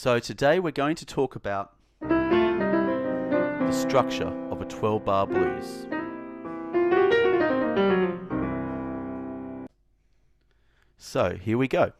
So today we're going to talk about the structure of a 12-bar blues. So here we go.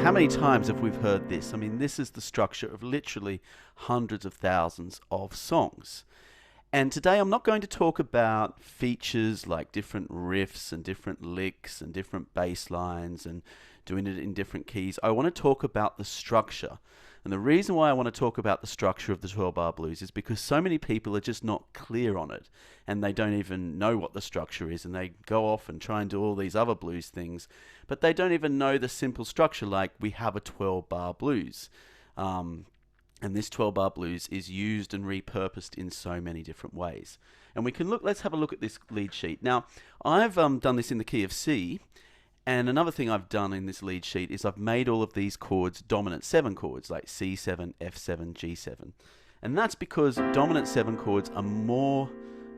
How many times have we heard this? I mean, this is the structure of literally hundreds of thousands of songs. And today I'm not going to talk about features like different riffs and different licks and different bass lines and doing it in different keys. I want to talk about the structure. And the reason why I want to talk about the structure of the 12-bar blues is because so many people are just not clear on it, and they don't even know what the structure is, and they go off and try and do all these other blues things, but they don't even know the simple structure, like we have a 12-bar blues. And this 12-bar blues is used and repurposed in so many different ways. And we can look, let's have a look at this lead sheet. Now, I've done this in the key of C, and another thing I've done in this lead sheet is I've made all of these chords dominant 7 chords, like C7, F7, G7. And that's because dominant 7 chords are more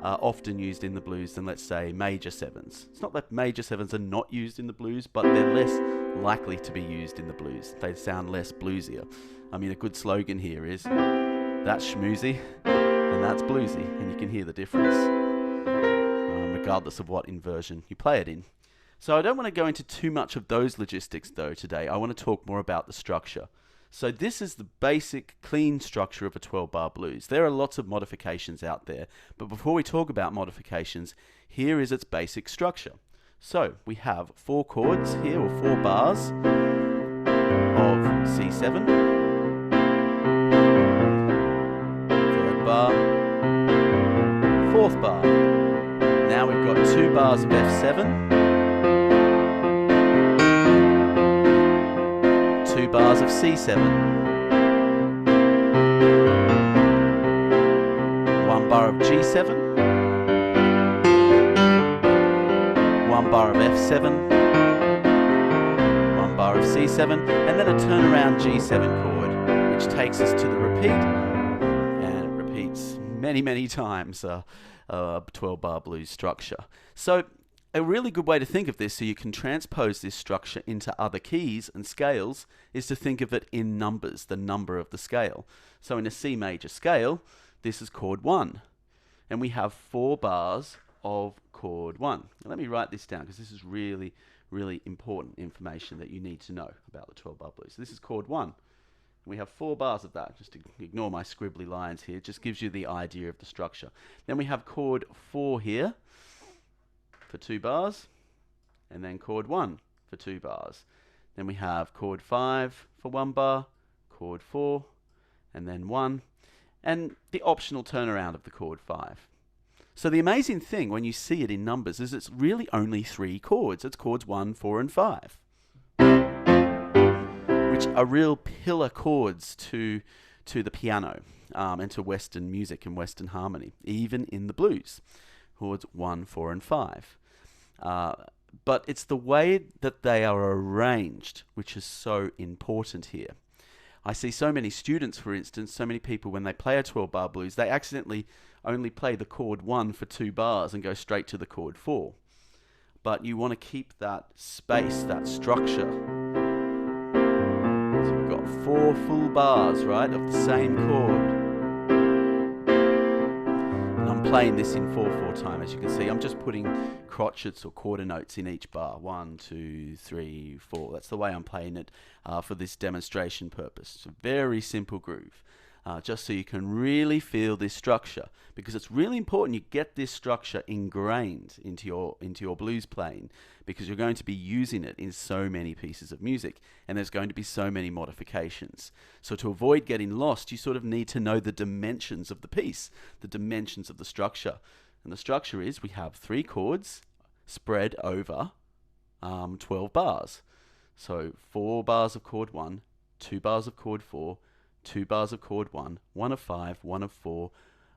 often used in the blues than, let's say, major 7s. It's not that major 7s are not used in the blues, but they're less likely to be used in the blues. They sound less bluesier. I mean, a good slogan here is, that's schmoozy and that's bluesy, and you can hear the difference, regardless of what inversion you play it in. So I don't want to go into too much of those logistics though today. I want to talk more about the structure. So this is the basic clean structure of a 12-bar blues. There are lots of modifications out there, but before we talk about modifications, here is its basic structure. So we have 4 chords here, or 4 bars of C7, 3rd bar, 4th bar. Now we've got 2 bars of F7, 2 bars of C7, 1 bar of G7, 1 bar of F7, 1 bar of C7, and then a turnaround G7 chord, which takes us to the repeat, and it repeats many times a 12-bar blues structure. So a really good way to think of this, so you can transpose this structure into other keys and scales, is to think of it in numbers, the number of the scale. So in a C major scale, this is chord 1. And we have 4 bars of chord 1. Now let me write this down, because this is really important information that you need to know about the 12-bar blues. So this is chord 1. We have 4 bars of that. Just to ignore my scribbly lines here. It just gives you the idea of the structure. Then we have chord 4 here for 2 bars, and then chord 1 for 2 bars. Then we have chord 5 for 1 bar, chord 4, and then 1, and the optional turnaround of the chord 5. So the amazing thing when you see it in numbers is it's really only 3 chords. It's chords 1, 4, and 5, which are real pillar chords to the piano and to Western music and Western harmony, even in the blues. Chords 1, 4, and 5. But it's the way that they are arranged which is so important here. I see so many students, for instance, so many people when they play a 12-bar blues, they accidentally only play the chord 1 for 2 bars and go straight to the chord 4. But you want to keep that space, that structure. So we've got 4 full bars, right, of the same chord. I'm playing this in 4/4 time, as you can see. I'm just putting crotchets or quarter notes in each bar. 1, 2, 3, 4. That's the way I'm playing it for this demonstration purpose. It's a very simple groove. just so you can really feel this structure, because it's really important you get this structure ingrained into your blues playing, because you're going to be using it in so many pieces of music, and there's going to be so many modifications. So to avoid getting lost, you sort of need to know the dimensions of the piece, the dimensions of the structure. And the structure is we have 3 chords spread over 12 bars. So 4 bars of chord 1, 2 bars of chord 4, 2 bars of chord 1, 1 of 5, 1 of 4,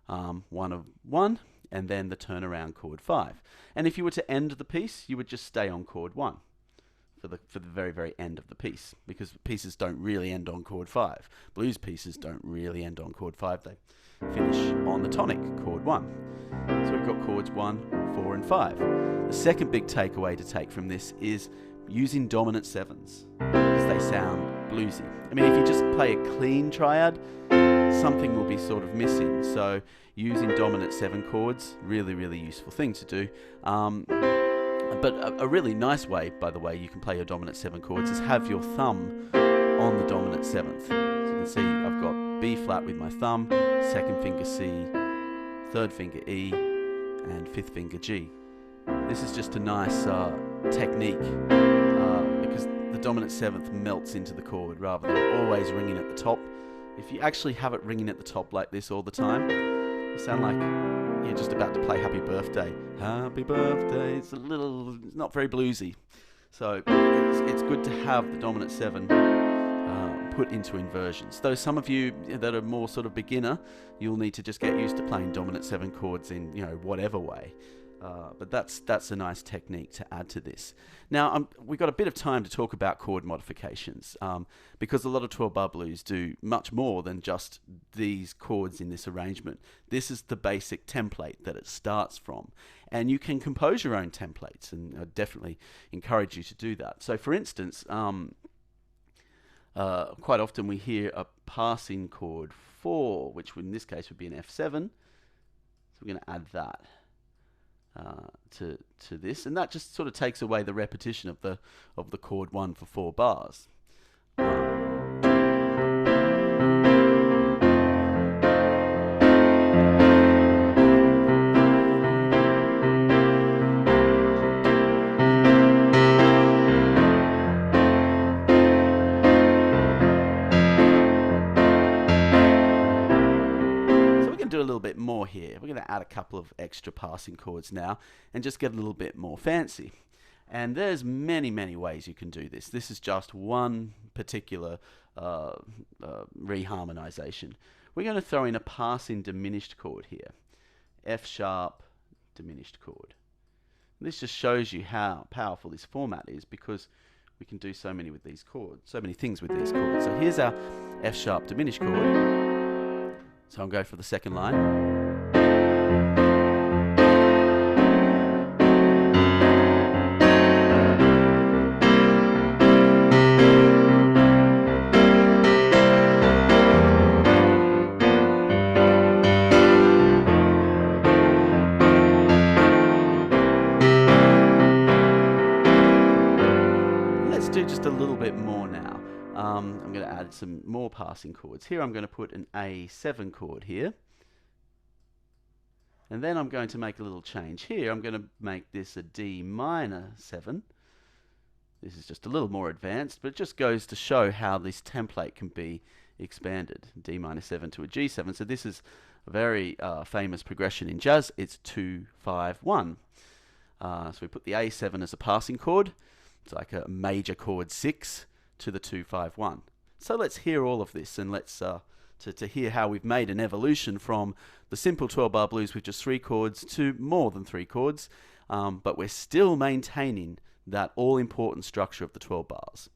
1 of 1, and then the turnaround chord 5. And if you were to end the piece, you would just stay on chord 1 for the very, very end of the piece, because pieces don't really end on chord 5. Blues pieces don't really end on chord 5. They finish on the tonic, chord 1. So we've got chords 1, 4, and 5. The second big takeaway to take from this is using dominant 7s, because they sound bluesy. I mean, if you just play a clean triad, something will be sort of missing. So using dominant 7 chords, really, really useful thing to do. But a really nice way, by the way, you can play your dominant 7 chords is have your thumb on the dominant 7th. So you can see I've got B flat with my thumb, 2nd finger C, 3rd finger E, and 5th finger G. This is just a nice technique because the dominant 7th melts into the chord rather than always ringing at the top. If you actually have it ringing at the top like this all the time, you sound like you're just about to play Happy Birthday. Happy Birthday. It's not very bluesy. So it's good to have the dominant 7 put into inversions. Though some of you that are more sort of beginner, you'll need to just get used to playing dominant 7 chords in whatever way. But that's a nice technique to add to this. Now, we've got a bit of time to talk about chord modifications because a lot of 12-bar blues do much more than just these chords in this arrangement. This is the basic template that it starts from. And you can compose your own templates, and I definitely encourage you to do that. So, for instance, quite often we hear a passing chord 4, which in this case would be an F7. So we're going to add that to this, and that just sort of takes away the repetition of the chord 1 for 4 bars. Do a little bit more here. We're going to add a couple of extra passing chords now and just get a little bit more fancy. And there's many ways you can do this. This is just one particular reharmonization. We're going to throw in a passing diminished chord here. F sharp diminished chord. This just shows you how powerful this format is, because we can do so many with these chords, so many things with these chords. So here's our F sharp diminished chord. So I'm going for the second line. Let's do just a little bit more now. I'm going to add some more passing chords. Here I'm going to put an A7 chord here. And then I'm going to make a little change here. I'm going to make this a D minor 7. This is just a little more advanced, but it just goes to show how this template can be expanded. D minor 7 to a G7. So this is a very famous progression in jazz. It's 2, 5, 1. So we put the A7 as a passing chord. It's like a major chord 6 to the 2, 5, 1. So let's hear all of this, and let's to hear how we've made an evolution from the simple 12-bar blues with just 3 chords to more than 3 chords, but we're still maintaining that all-important structure of the 12 bars.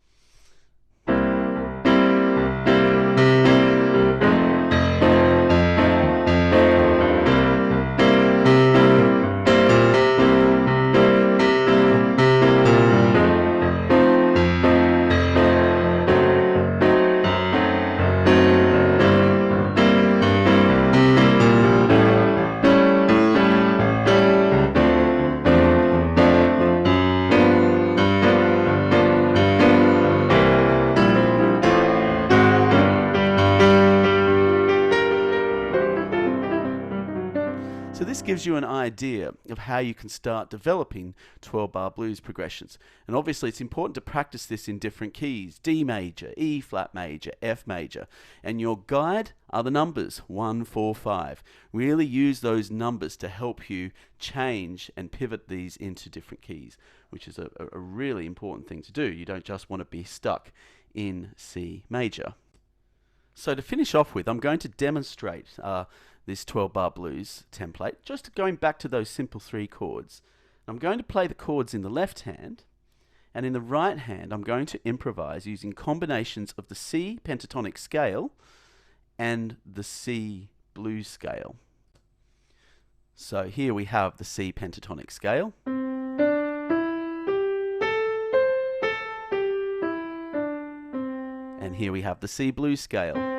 So this gives you an idea of how you can start developing 12-bar blues progressions. And obviously it's important to practice this in different keys: D major, E flat major, F major. And your guide are the numbers 1, 4, 5. Really use those numbers to help you change and pivot these into different keys, which is a really important thing to do. You don't just want to be stuck in C major. So to finish off with, I'm going to demonstrate this 12-bar blues template, just going back to those simple 3 chords. I'm going to play the chords in the left hand, and in the right hand I'm going to improvise using combinations of the C pentatonic scale and the C blues scale. So here we have the C pentatonic scale. And here we have the C blues scale.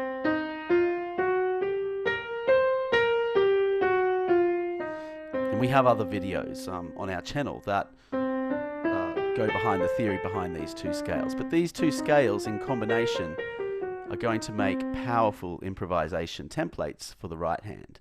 And we have other videos on our channel that go behind the theory behind these 2 scales. But these 2 scales in combination are going to make powerful improvisation templates for the right hand.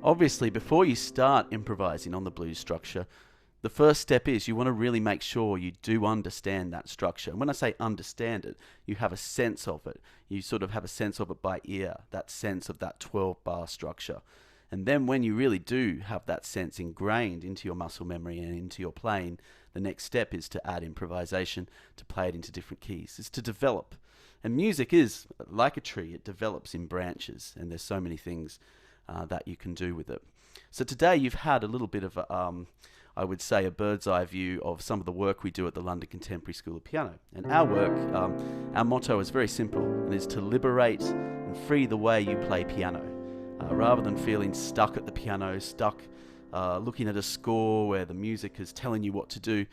Obviously, before you start improvising on the blues structure, the first step is you want to really make sure you do understand that structure. And when I say understand it, you have a sense of it. You sort of have a sense of it by ear, that sense of that 12-bar structure. And then when you really do have that sense ingrained into your muscle memory and into your playing, the next step is to add improvisation, to play it into different keys. It's to develop. And music is like a tree. It develops in branches, and there's so many things that you can do with it. So today you've had a little bit of I would say a bird's eye view of some of the work we do at the London Contemporary School of Piano. And our work, our motto is very simple, and is to liberate and free the way you play piano. Rather than feeling stuck at the piano, stuck looking at a score where the music is telling you what to do,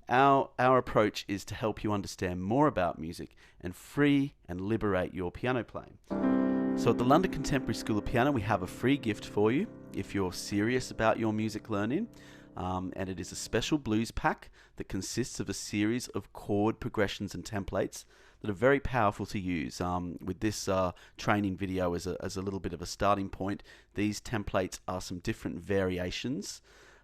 our approach is to help you understand more about music and free and liberate your piano playing. So at the London Contemporary School of Piano, we have a free gift for you if you're serious about your music learning. And it is a special blues pack that consists of a series of chord progressions and templates that are very powerful to use. With this training video as a little bit of a starting point, these templates are some different variations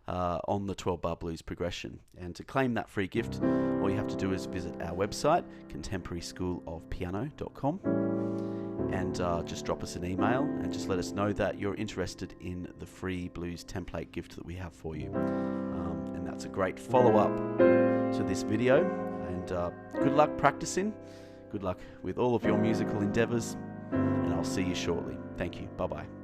on the 12-bar blues progression. And to claim that free gift, all you have to do is visit our website, contemporaryschoolofpiano.com, and just drop us an email and just let us know that you're interested in the free blues template gift that we have for you. And that's a great follow-up to this video. And good luck practicing. Good luck with all of your musical endeavors. And I'll see you shortly. Thank you. Bye-bye.